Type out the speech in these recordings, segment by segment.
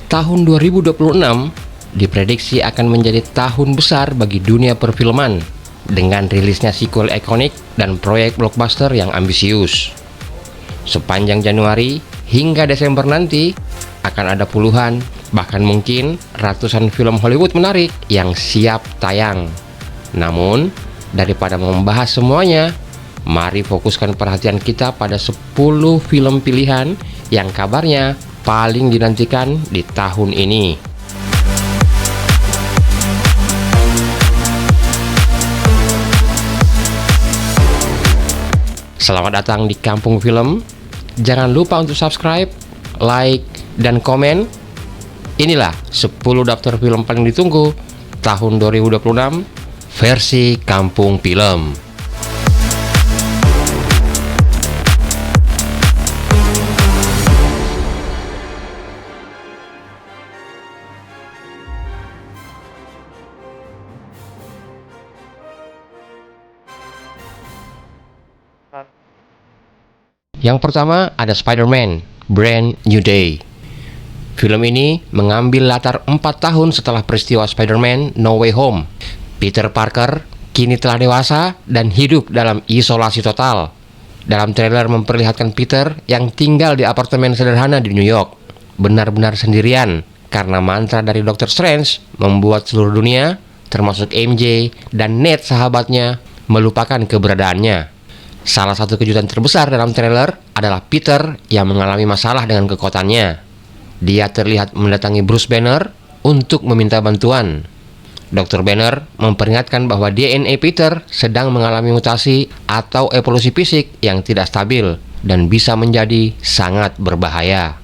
Tahun 2026 diprediksi akan menjadi tahun besar bagi dunia perfilman dengan rilisnya sequel ikonik dan proyek blockbuster yang ambisius. Sepanjang Januari hingga Desember nanti akan ada puluhan, bahkan mungkin ratusan film Hollywood menarik yang siap tayang. Namun, daripada membahas semuanya, mari fokuskan perhatian kita pada 10 film pilihan yang kabarnya paling dinantikan di tahun ini. Selamat datang di Kampung Film. Jangan lupa untuk subscribe, like, dan komen. Inilah 10 daftar film paling ditunggu tahun 2026 versi Kampung Film. Yang pertama ada Spider-Man Brand New Day. Film ini mengambil latar 4 tahun setelah peristiwa Spider-Man No Way Home. Peter Parker kini telah dewasa dan hidup dalam isolasi total. Dalam trailer memperlihatkan Peter yang tinggal di apartemen sederhana di New York, benar-benar sendirian karena mantra dari Dr. Strange membuat seluruh dunia, termasuk MJ dan Ned sahabatnya, melupakan keberadaannya. Salah satu kejutan terbesar dalam trailer adalah Peter yang mengalami masalah dengan kekuatannya. Dia terlihat mendatangi Bruce Banner untuk meminta bantuan. Dr. Banner memperingatkan bahwa DNA Peter sedang mengalami mutasi atau evolusi fisik yang tidak stabil dan bisa menjadi sangat berbahaya.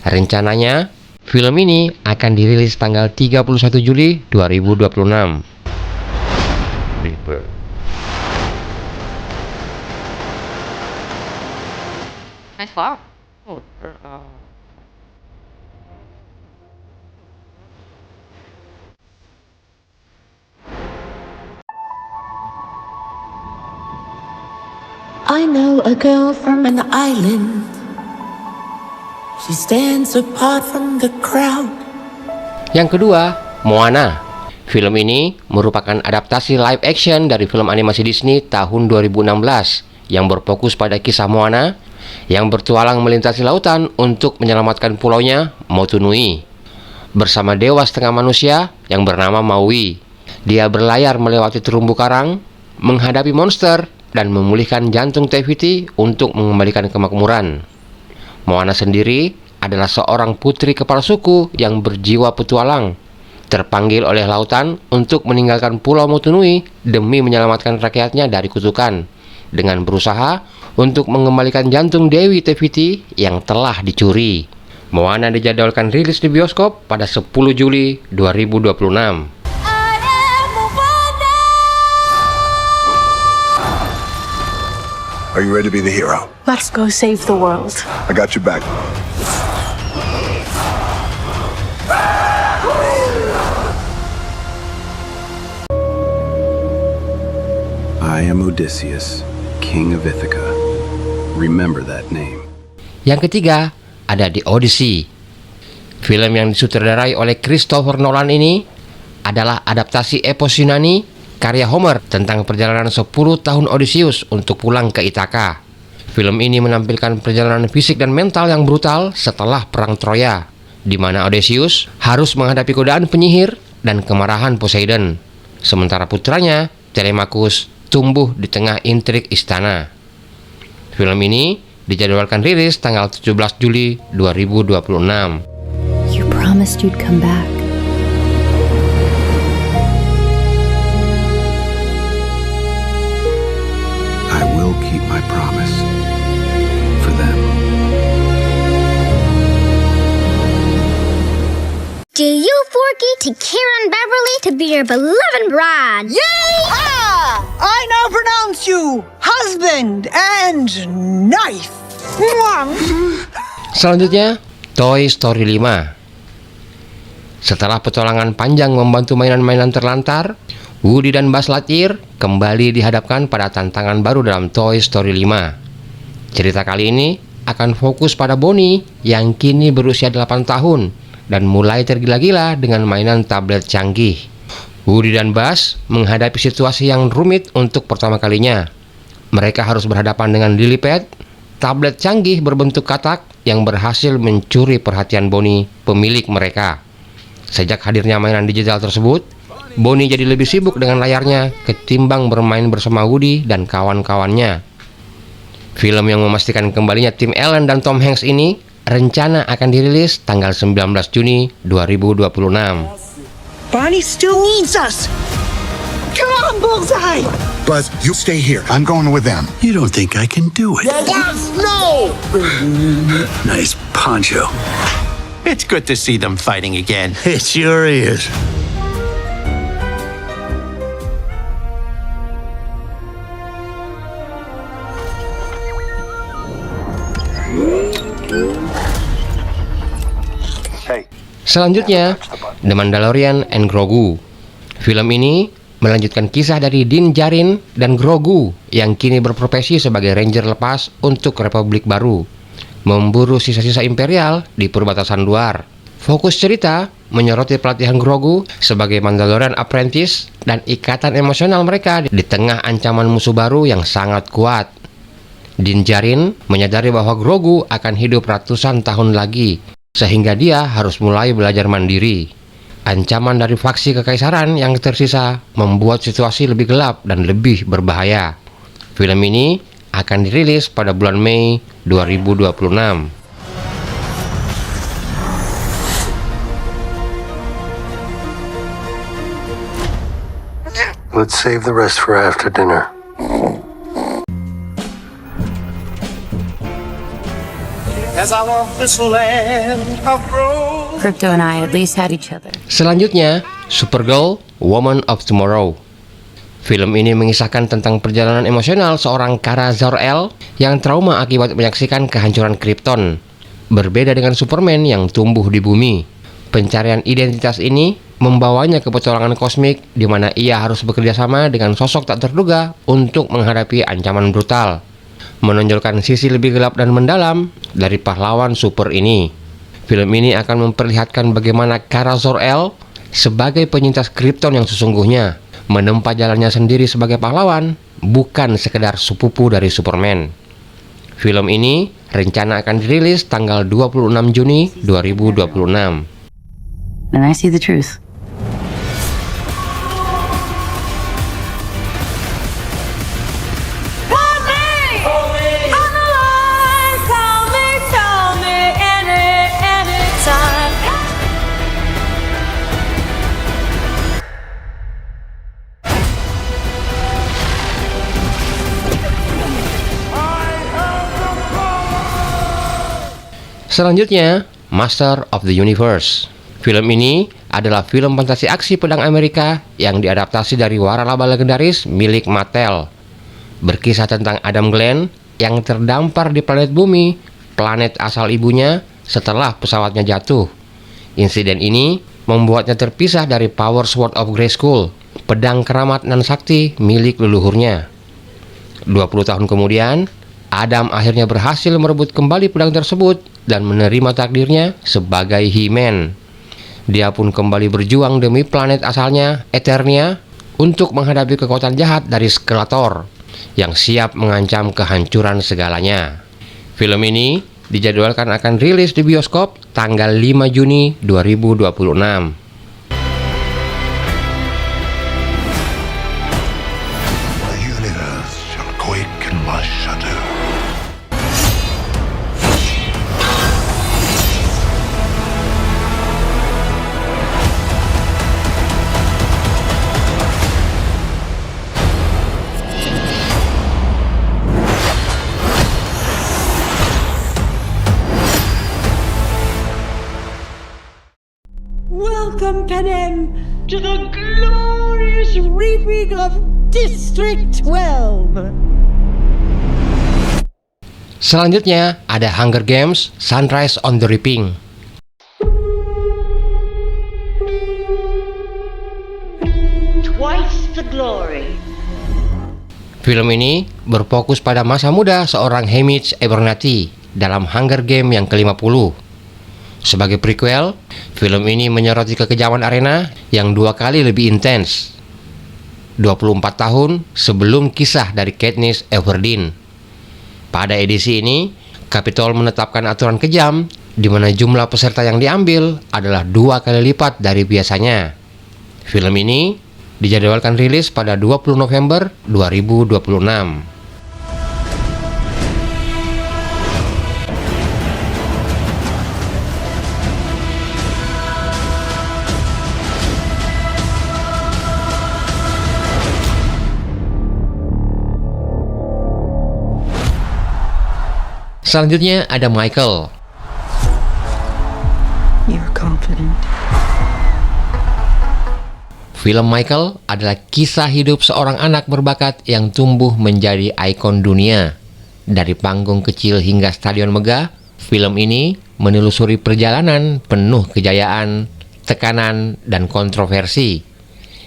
Rencananya, film ini akan dirilis tanggal 31 Juli 2026. Nice flower. I know a girl from an island. She stands apart from the crowd. Yang kedua, Moana. Film ini merupakan adaptasi live action dari film animasi Disney tahun 2016 yang berfokus pada kisah Moana yang bertualang melintasi lautan untuk menyelamatkan pulaunya Motunui bersama dewa setengah manusia yang bernama Maui. Dia berlayar melewati terumbu karang, menghadapi monster, dan memulihkan jantung Te-Fiti untuk mengembalikan kemakmuran. Moana sendiri adalah seorang putri kepala suku yang berjiwa petualang, terpanggil oleh lautan untuk meninggalkan pulau Motunui demi menyelamatkan rakyatnya dari kutukan, dengan berusaha untuk mengembalikan jantung Dewi Te-Fiti yang telah dicuri. Moana dijadwalkan rilis di bioskop pada 10 Juli 2026. Are you ready to be the hero? Let's go save the world. I got your back. I am Odysseus, King of Ithaca. Remember that name. Yang ketiga ada The Odyssey. Film yang disutradarai oleh Christopher Nolan ini adalah adaptasi epos Yunani karya Homer tentang perjalanan 10 tahun Odysseus untuk pulang ke Ithaka. Film ini menampilkan perjalanan fisik dan mental yang brutal setelah perang Troya, di mana Odysseus harus menghadapi godaan penyihir dan kemarahan Poseidon, sementara putranya Telemachus tumbuh di tengah intrik istana. Film ini dijadwalkan rilis tanggal 17 Juli 2026. You promised you'd come back. I will keep my promise. For them. Do you, Forky, take Karen Beverly to be your beloved bride? Yay-ha! I now pronounce you husband and knife. Selanjutnya, Toy Story 5. Setelah petualangan panjang membantu mainan-mainan terlantar, Woody dan Buzz Lightyear kembali dihadapkan pada tantangan baru dalam Toy Story 5. Cerita kali ini akan fokus pada Bonnie yang kini berusia 8 tahun dan mulai tergila-gila dengan mainan tablet canggih. Woody dan Buzz menghadapi situasi yang rumit untuk pertama kalinya. Mereka harus berhadapan dengan Lilypad, tablet canggih berbentuk katak yang berhasil mencuri perhatian Bonnie, pemilik mereka. Sejak hadirnya mainan digital tersebut, Bonnie jadi lebih sibuk dengan layarnya ketimbang bermain bersama Woody dan kawan-kawannya. Film yang memastikan kembalinya Tim Allen dan Tom Hanks ini rencana akan dirilis tanggal 19 Juni 2026. Bonnie still needs us. Come on, Bullseye. Buzz, you stay here. I'm going with them. You don't think I can do it? Buzz, no! Nice poncho. It's good to see them fighting again. It sure is. Selanjutnya, The Mandalorian and Grogu. Film ini melanjutkan kisah dari Din Djarin dan Grogu yang kini berprofesi sebagai ranger lepas untuk Republik Baru, memburu sisa-sisa Imperial di perbatasan luar. Fokus cerita menyoroti pelatihan Grogu sebagai Mandalorian Apprentice dan ikatan emosional mereka di tengah ancaman musuh baru yang sangat kuat. Din Djarin menyadari bahwa Grogu akan hidup ratusan tahun lagi, sehingga dia harus mulai belajar mandiri. Ancaman dari faksi kekaisaran yang tersisa membuat situasi lebih gelap dan lebih berbahaya. Film ini akan dirilis pada bulan Mei 2026. Let's save the rest for after dinner. As I walk this land of rose. Crypto and I at least had each other. Selanjutnya, Supergirl, Woman of Tomorrow. Film ini mengisahkan tentang perjalanan emosional seorang Kara Zor-El yang trauma akibat menyaksikan kehancuran Krypton. Berbeda dengan Superman yang tumbuh di bumi, pencarian identitas ini membawanya ke petualangan kosmik di mana ia harus bekerja sama dengan sosok tak terduga untuk menghadapi ancaman brutal, menonjolkan sisi lebih gelap dan mendalam dari pahlawan super ini. Film ini akan memperlihatkan bagaimana Kara Zor-El sebagai penyintas Krypton yang sesungguhnya menempa jalannya sendiri sebagai pahlawan, bukan sekedar sepupu dari Superman. Film ini rencana akan dirilis tanggal 26 Juni 2026. And I see the truth. Selanjutnya, Master of the Universe. Film ini adalah film fantasi aksi pedang Amerika yang diadaptasi dari waralaba legendaris milik Mattel. Berkisah tentang Adam Glenn yang terdampar di planet bumi, planet asal ibunya, setelah pesawatnya jatuh. Insiden ini membuatnya terpisah dari Power Sword of Grayskull, pedang keramat nan sakti milik leluhurnya. 20 tahun kemudian, Adam akhirnya berhasil merebut kembali pedang tersebut dan menerima takdirnya sebagai He-Man. Dia pun kembali berjuang demi planet asalnya, Eternia, untuk menghadapi kekuatan jahat dari Skeletor yang siap mengancam kehancuran segalanya. Film ini dijadwalkan akan rilis di bioskop tanggal 5 Juni 2026. Welcome, Panem, to the glorious reaping of District 12. Selanjutnya ada Hunger Games: Sunrise on the Reaping. Twice the glory. Film ini berfokus pada masa muda seorang Haymitch Abernathy dalam Hunger Game yang ke-50. Sebagai prequel, film ini menyoroti kekejaman Arena yang 2 kali lebih intens. 24 tahun sebelum kisah dari Katniss Everdeen. Pada edisi ini, Capitol menetapkan aturan kejam di mana jumlah peserta yang diambil adalah 2 kali lipat dari biasanya. Film ini dijadwalkan rilis pada 20 November 2026. Selanjutnya ada Michael. You're confident. Film Michael adalah kisah hidup seorang anak berbakat yang tumbuh menjadi ikon dunia. Dari panggung kecil hingga stadion megah, film ini menelusuri perjalanan penuh kejayaan, tekanan, dan kontroversi.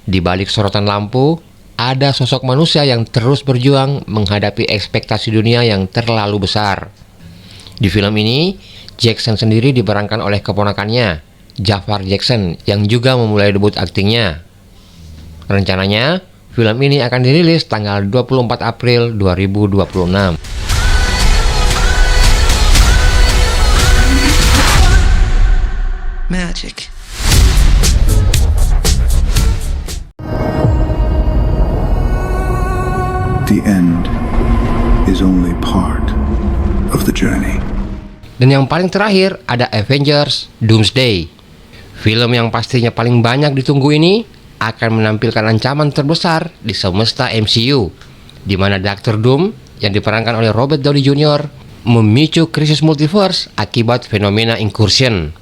Di balik sorotan lampu, ada sosok manusia yang terus berjuang menghadapi ekspektasi dunia yang terlalu besar. Di film ini, Jackson sendiri diperankan oleh keponakannya, Jafar Jackson, yang juga memulai debut aktingnya. Rencananya, film ini akan dirilis tanggal 24 April 2026. Magic. The end is only part of the journey. Dan yang paling terakhir ada Avengers Doomsday. Film yang pastinya paling banyak ditunggu ini akan menampilkan ancaman terbesar di semesta MCU, di mana Dr. Doom yang diperankan oleh Robert Downey Jr. memicu krisis multiverse akibat fenomena incursion.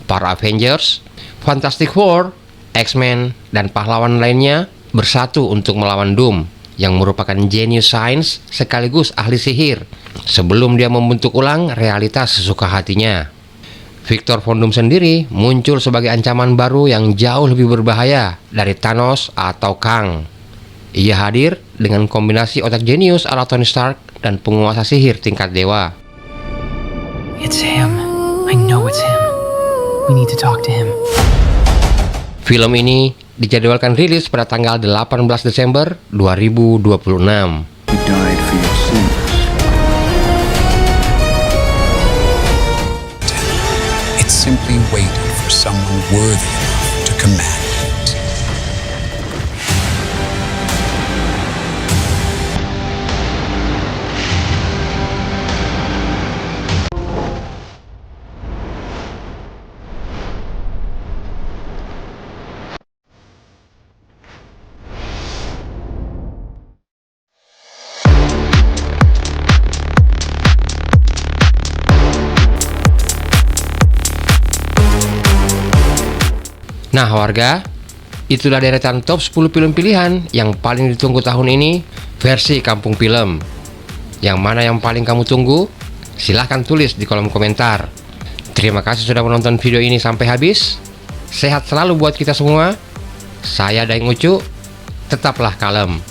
Para Avengers, Fantastic Four, X-Men, dan pahlawan lainnya bersatu untuk melawan Doom yang merupakan jenius sains sekaligus ahli sihir sebelum dia membentuk ulang realitas sesuka hatinya. Victor Von Doom sendiri muncul sebagai ancaman baru yang jauh lebih berbahaya dari Thanos atau Kang. Ia hadir dengan kombinasi otak jenius ala Tony Stark dan penguasa sihir tingkat dewa. It's him. I know it's him. We need to talk to him. Film ini dijadwalkan rilis pada tanggal 18 Desember 2026. He died for your sins. It simply waited for someone worthy enough to command it. Nah warga, itulah deretan top 10 film pilihan yang paling ditunggu tahun ini versi Kampung Film. Yang mana yang paling kamu tunggu? Silahkan tulis di kolom komentar. Terima kasih sudah menonton video ini sampai habis. Sehat selalu buat kita semua. Saya Daeng Ucu, tetaplah kalem.